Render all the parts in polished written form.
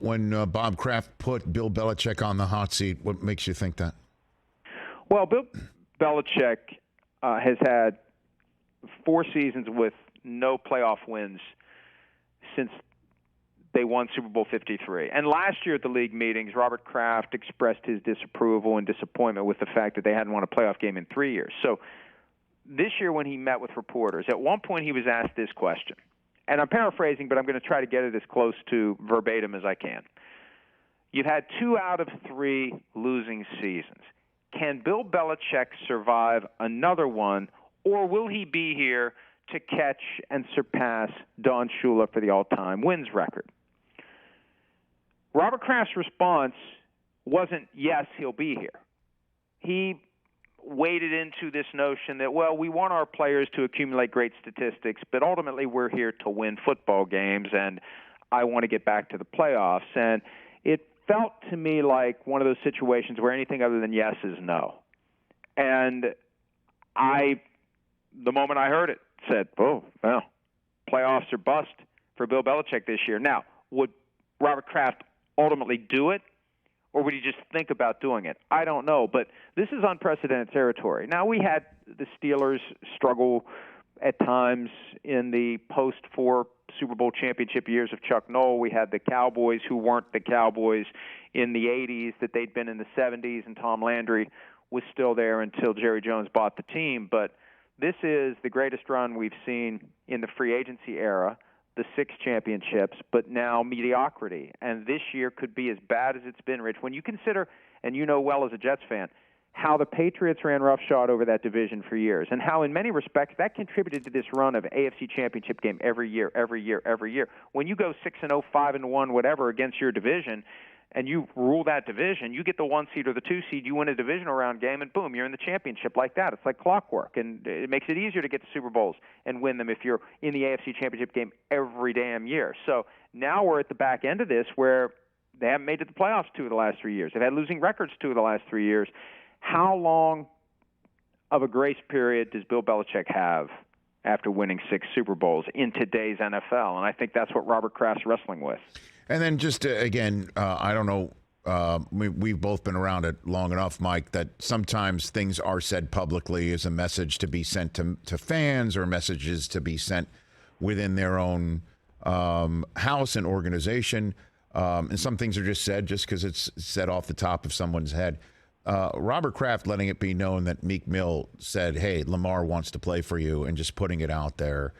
when Bob Kraft put Bill Belichick on the hot seat? What makes you think that? Well, Bill Belichick has had 4 seasons with no playoff wins since they won Super Bowl 53. And last year at the league meetings, Robert Kraft expressed his disapproval and disappointment with the fact that they hadn't won a playoff game in 3 years. So this year when he met with reporters, at one point he was asked this question. And I'm paraphrasing, but I'm going to try to get it as close to verbatim as I can. You've had 2 out of 3 losing seasons. Can Bill Belichick survive another one, or will he be here to catch and surpass Don Shula for the all-time wins record? Robert Kraft's response wasn't, yes, he'll be here. He waded into this notion that, well, we want our players to accumulate great statistics, but ultimately we're here to win football games, and I want to get back to the playoffs. And it felt to me like one of those situations where anything other than yes is no. And the moment I heard it, said, oh, well, playoffs are bust for Bill Belichick this year. Now, would Robert Kraft ultimately do it, or would he just think about doing it? I don't know, but this is unprecedented territory. Now, we had the Steelers struggle at times in the post-4 Super Bowl championship years of Chuck Noll. We had the Cowboys who weren't the Cowboys in the 80s that they'd been in the 70s, and Tom Landry was still there until Jerry Jones bought the team. But this is the greatest run we've seen in the free agency era, the 6 championships, but now mediocrity. And this year could be as bad as it's been, Rich. When you consider, and you know well as a Jets fan, how the Patriots ran roughshod over that division for years, and how in many respects that contributed to this run of AFC championship game every year. When you go 6-0, 5-1, whatever against your division, and you rule that division, you get the 1 seed or the 2 seed, you win a divisional round game, and boom, you're in the championship like that. It's like clockwork, and it makes it easier to get to Super Bowls and win them if you're in the AFC championship game every damn year. So now we're at the back end of this where they haven't made it to the playoffs 2 of the last 3 years. They've had losing records 2 of the last 3 years. How long of a grace period does Bill Belichick have after winning 6 Super Bowls in today's NFL? And I think that's what Robert Kraft's wrestling with. And then just again, I don't know, we've both been around it long enough, Mike, that sometimes things are said publicly as a message to be sent to fans or messages to be sent within their own house and organization. And some things are just said just because it's said off the top of someone's head. Robert Kraft letting it be known that Meek Mill said, hey, Lamar wants to play for you, and just putting it out there.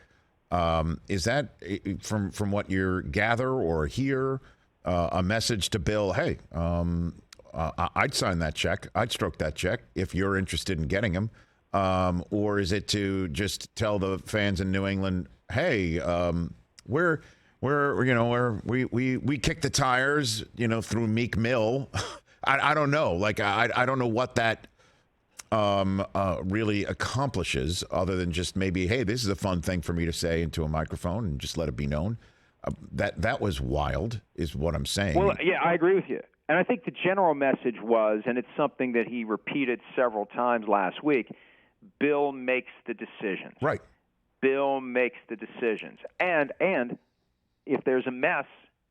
Is that, from what you gather or hear, a message to Bill, hey, I'd sign that check, I'd stroke that check if you're interested in getting him? Or is it to just tell the fans in New England, hey, we kick the tires, through Meek Mill. I don't know. Like, I don't know what that really accomplishes, other than just maybe, hey, this is a fun thing for me to say into a microphone and just let it be known. That was wild, is what I'm saying. Well, yeah, I agree with you. And I think the general message was, and it's something that he repeated several times last week, Bill makes the decisions. Right. Bill makes the decisions. And if there's a mess,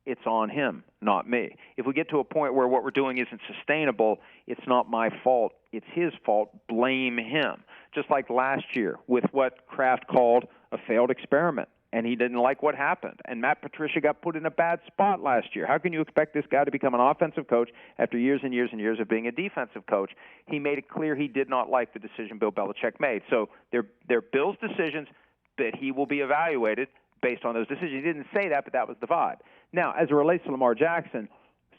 it's on him, not me. If we get to a point where what we're doing isn't sustainable, it's not my fault, it's his fault, blame him. Just like last year with what Kraft called a failed experiment, and he didn't like what happened. And Matt Patricia got put in a bad spot last year. How can you expect this guy to become an offensive coach after years and years and years of being a defensive coach? He made it clear he did not like the decision Bill Belichick made. So they're Bill's decisions, but he will be evaluated based on those decisions. He didn't say that, but that was the vibe. Now, as it relates to Lamar Jackson,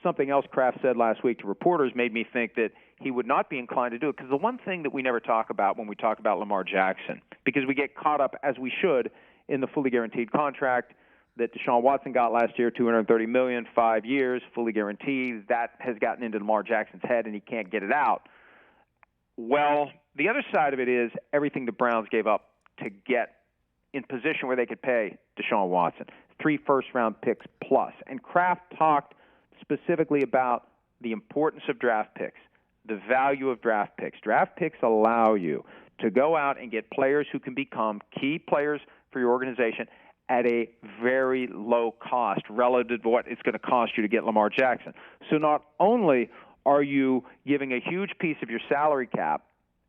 something else Kraft said last week to reporters made me think that he would not be inclined to do it, because the one thing that we never talk about when we talk about Lamar Jackson, because we get caught up, as we should, in the fully guaranteed contract that Deshaun Watson got last year, $230 million, 5 years, fully guaranteed. That has gotten into Lamar Jackson's head, and he can't get it out. Well, the other side of it is everything the Browns gave up to get in position where they could pay Deshaun Watson, 3 first-round picks plus. And Kraft talked specifically about the importance of draft picks, the value of draft picks. Draft picks allow you to go out and get players who can become key players for your organization at a very low cost relative to what it's going to cost you to get Lamar Jackson. So not only are you giving a huge piece of your salary cap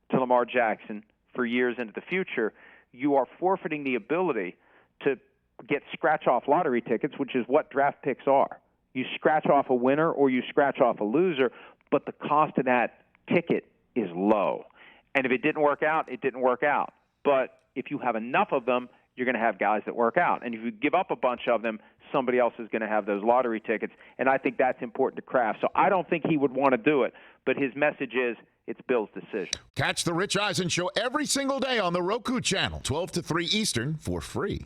to Lamar Jackson for years into the future, you are forfeiting the ability to get scratch-off lottery tickets, which is what draft picks are. You scratch off a winner or you scratch off a loser, but the cost of that ticket is low. And if it didn't work out, it didn't work out. But if you have enough of them, you're going to have guys that work out. And if you give up a bunch of them, somebody else is going to have those lottery tickets. And I think that's important to Kraft. So I don't think he would want to do it. But his message is, it's Bill's decision. Catch the Rich Eisen Show every single day on the Roku channel, 12 to 3 Eastern, for free.